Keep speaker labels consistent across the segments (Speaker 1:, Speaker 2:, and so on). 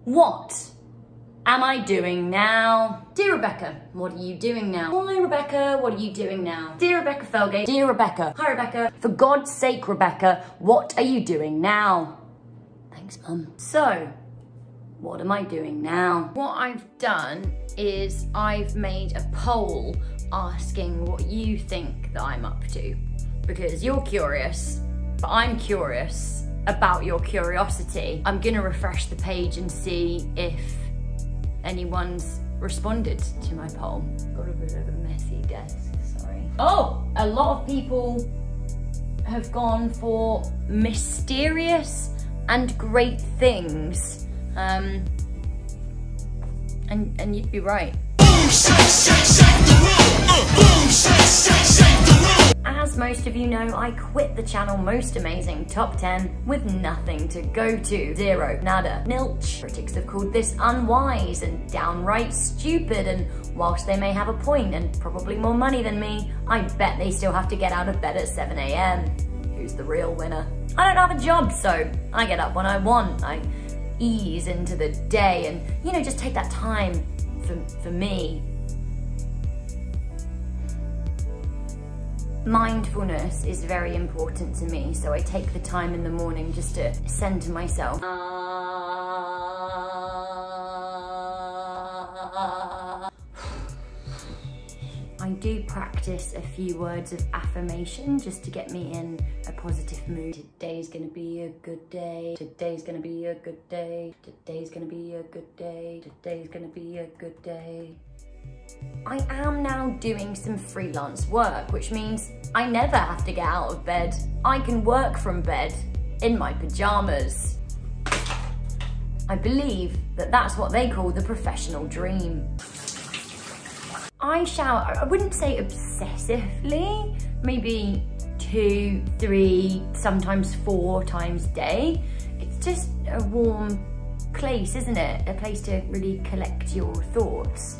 Speaker 1: What am I doing now? Dear Rebecca, what are you doing now? Hi Rebecca, what are you doing now? Dear Rebecca Felgate, dear Rebecca. Hi Rebecca, for God's sake Rebecca, what are you doing now? Thanks Mum. So, what am I doing now? What I've done is I've made a poll asking what you think that I'm up to. Because you're curious, but I'm curious about your curiosity. I'm gonna refresh the page and see if anyone's responded to my poll. Got a bit of a messy desk, sorry. Oh, a lot of people have gone for mysterious and great things. And you'd be right. As most of you know, I quit the channel Most Amazing Top 10 with nothing to go to. Zero, nada, nilch. Critics have called this unwise and downright stupid, and whilst they may have a point and probably more money than me, I bet they still have to get out of bed at 7 AM. Who's the real winner? I don't have a job, so I get up when I want. I ease into the day and, you know, just take that time for me. Mindfulness is very important to me, so I take the time in the morning just to center myself. I do practice a few words of affirmation just to get me in a positive mood. Today's gonna be a good day. Today's gonna be a good day. Today's gonna be a good day. Today's gonna be a good day. I am now doing some freelance work, which means I never have to get out of bed. I can work from bed in my pajamas. I believe that that's what they call the professional dream. I shower, I wouldn't say obsessively, maybe 2, 3, sometimes 4 times a day. It's just a warm place, isn't it? A place to really collect your thoughts.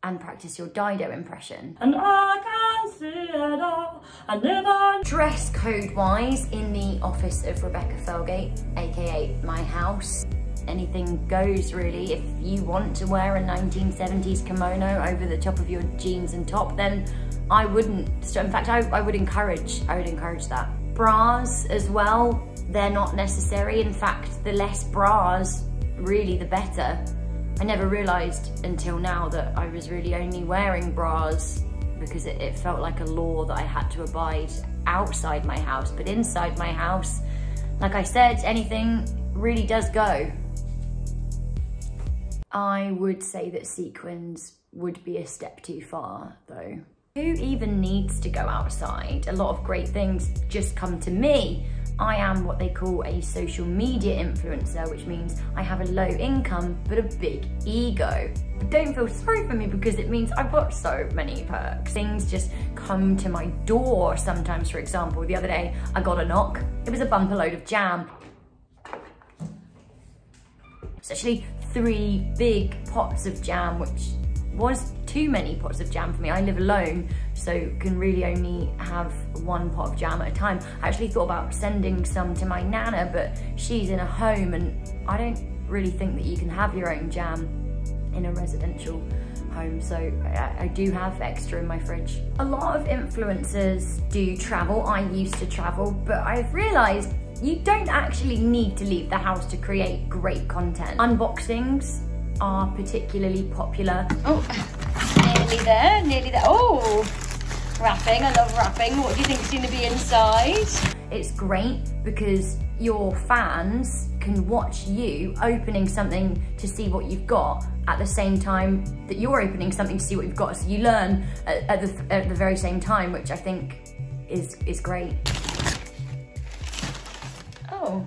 Speaker 1: And practice your Dido impression. And I can see it all, and never. Dress code wise, in the office of Rebecca Felgate, aka my house, anything goes really. If you want to wear a 1970s kimono over the top of your jeans and top, then I wouldn't. So in fact, I would encourage that. Bras as well, they're not necessary. In fact, the less bras, really the better. I never realized until now that I was really only wearing bras because it felt like a law that I had to abide outside my house. But inside my house, like I said, anything really does go. I would say that sequins would be a step too far though. Who even needs to go outside? A lot of great things just come to me. I am what they call a social media influencer, which means I have a low income but a big ego. But don't feel sorry for me because it means I've got so many perks. Things just come to my door sometimes. For example, the other day I got a knock. It was a bumper load of jam. It's actually 3 big pots of jam, which was too many pots of jam for me. I live alone, so can really only have 1 pot of jam at a time. I actually thought about sending some to my nana, but she's in a home and I don't really think that you can have your own jam in a residential home, so I do have extra in my fridge. A lot of influencers do travel. I used to travel, but I've realized you don't actually need to leave the house to create great content. Unboxings are particularly popular. Oh, nearly there, nearly there. Oh, wrapping, I love wrapping. What do you think is gonna be inside? It's great because your fans can watch you opening something to see what you've got at the same time that you're opening something to see what you've got. So you learn at the very same time, which I think is great. Oh,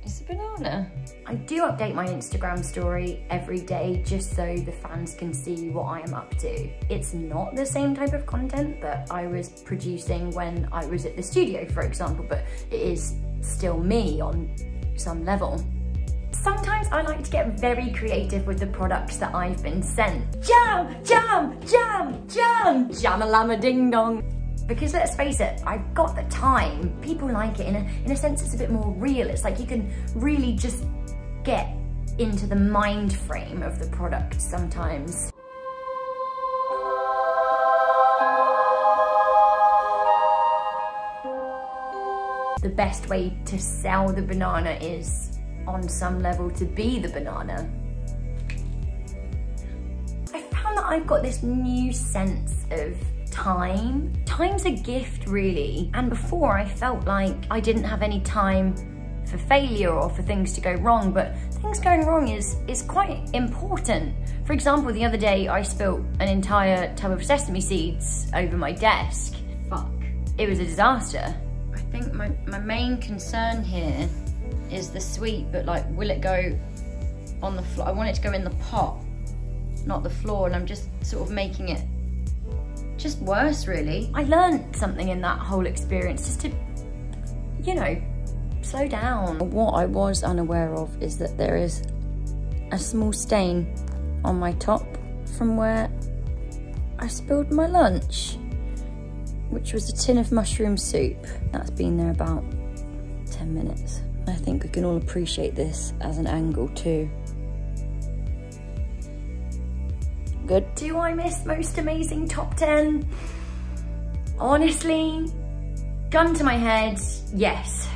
Speaker 1: it's a banana. I do update my Instagram story every day just so the fans can see what I am up to. It's not the same type of content that I was producing when I was at the studio, for example, but it is still me on some level. Sometimes I like to get very creative with the products that I've been sent. Jam, jam, jam, jam, jam-a-llama ding dong. Because let's face it, I've got the time. People like it. In a sense, it's a bit more real. It's like you can really just get into the mind frame of the product sometimes. The best way to sell the banana is, on some level, to be the banana. I found that I've got this new sense of time. Time's a gift, really. And before, I felt like I didn't have any time for failure or for things to go wrong, but things going wrong is quite important. For example, the other day, I spilled an entire tub of sesame seeds over my desk. Fuck. It was a disaster. I think my main concern here is the sweet, but like, will it go on the floor? I want it to go in the pot, not the floor, and I'm just sort of making it just worse, really. I learned something in that whole experience, just to, you know, slow down. What I was unaware of is that there is a small stain on my top from where I spilled my lunch, which was a tin of mushroom soup. That's been there about 10 minutes. I think we can all appreciate this as an angle too. Good. Do I miss Most Amazing Top 10? Honestly, gun to my head, yes.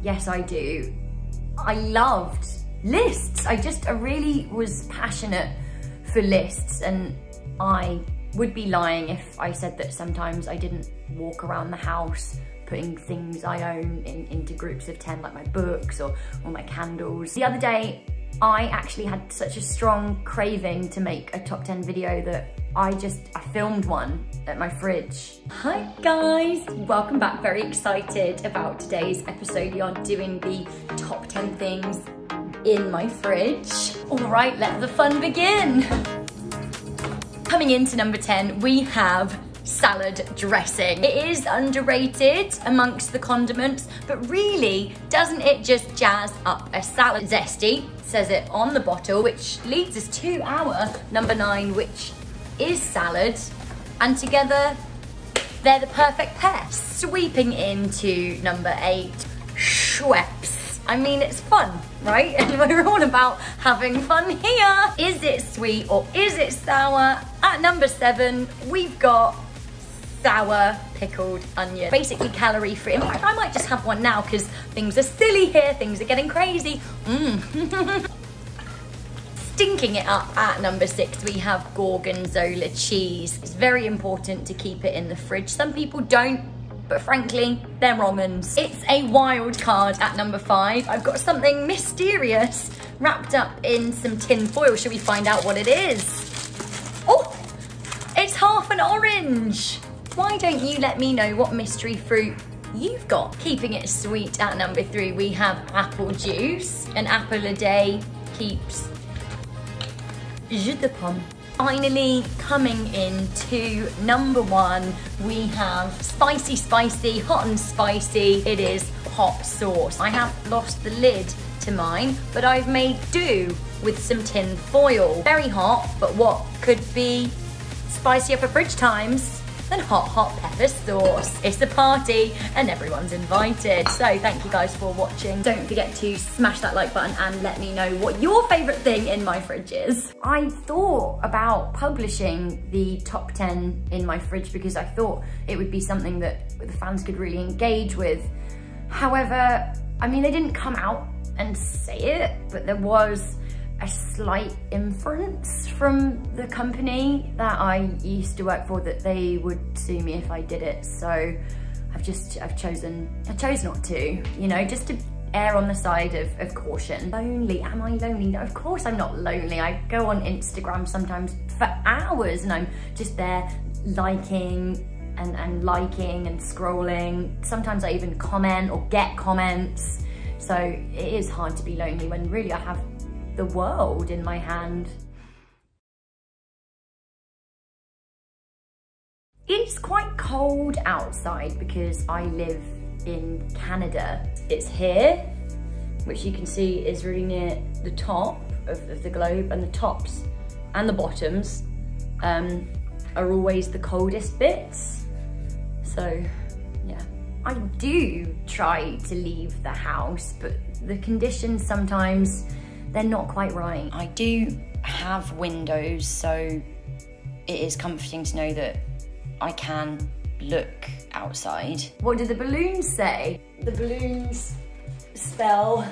Speaker 1: Yes, I do. I loved lists. I really was passionate for lists, and I would be lying if I said that sometimes I didn't walk around the house putting things I own into groups of 10, like my books or my candles. The other day, I actually had such a strong craving to make a top 10 video that I filmed one at my fridge. Hi guys, welcome back. Very excited about today's episode. We are doing the top 10 things in my fridge. All right, let the fun begin. Coming into number 10, we have salad dressing. It is underrated amongst the condiments, but really, doesn't it just jazz up a salad? Zesty, says it on the bottle, which leads us to our number 9, which is salad, and together they're the perfect pair. Sweeping into number 8, Schweppes. I mean, it's fun, right? And we're all about having fun here. Is it sweet or is it sour? At number 7, we've got sour pickled onion. Basically calorie free. In fact, I might just have one now because things are silly here, things are getting crazy. Stinking it up at number 6, we have Gorgonzola cheese. It's very important to keep it in the fridge. Some people don't, but frankly, they're wrong uns. It's a wild card at number 5. I've got something mysterious wrapped up in some tin foil. Should we find out what it is? Oh, it's half an orange. Why don't you let me know what mystery fruit you've got? Keeping it sweet at number 3, we have apple juice. An apple a day keeps jus de pomme. Finally, coming into number 1, we have spicy, hot and spicy. It is hot sauce. I have lost the lid to mine, but I've made do with some tin foil. Very hot, but what could be spicier for fridge times than hot pepper sauce? It's a party and everyone's invited. So thank you guys for watching. Don't forget to smash that like button and let me know what your favorite thing in my fridge is. I thought about publishing the top 10 in my fridge because I thought it would be something that the fans could really engage with. However, I mean, they didn't come out and say it, but there was a slight inference from the company that I used to work for that they would sue me if I did it. So I've chosen not to, you know, just to err on the side of caution. Lonely, am I lonely? No, of course I'm not lonely. I go on Instagram sometimes for hours and I'm just there liking and liking and scrolling. Sometimes I even comment or get comments. So it is hard to be lonely when really I have the world in my hand. It's quite cold outside because I live in Canada. It's here, which you can see is really near the top of the globe, and the tops and the bottoms are always the coldest bits. So yeah, I do try to leave the house, but the conditions sometimes, they're not quite right. I do have windows, so it is comforting to know that I can look outside. What do the balloons say? The balloons spell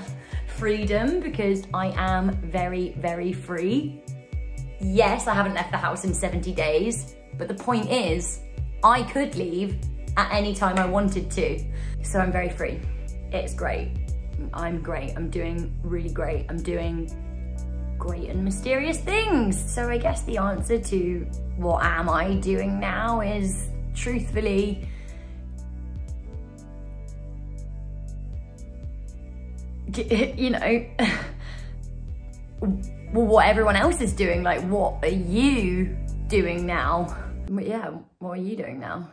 Speaker 1: freedom, because I am very, very free. Yes, I haven't left the house in 70 days, but the point is, I could leave at any time I wanted to. So I'm very free. It's great. I'm great. I'm doing really great. I'm doing great and mysterious things. So I guess the answer to what am I doing now is, truthfully, you know, well, what everyone else is doing. Like, what are you doing now? Yeah, what are you doing now?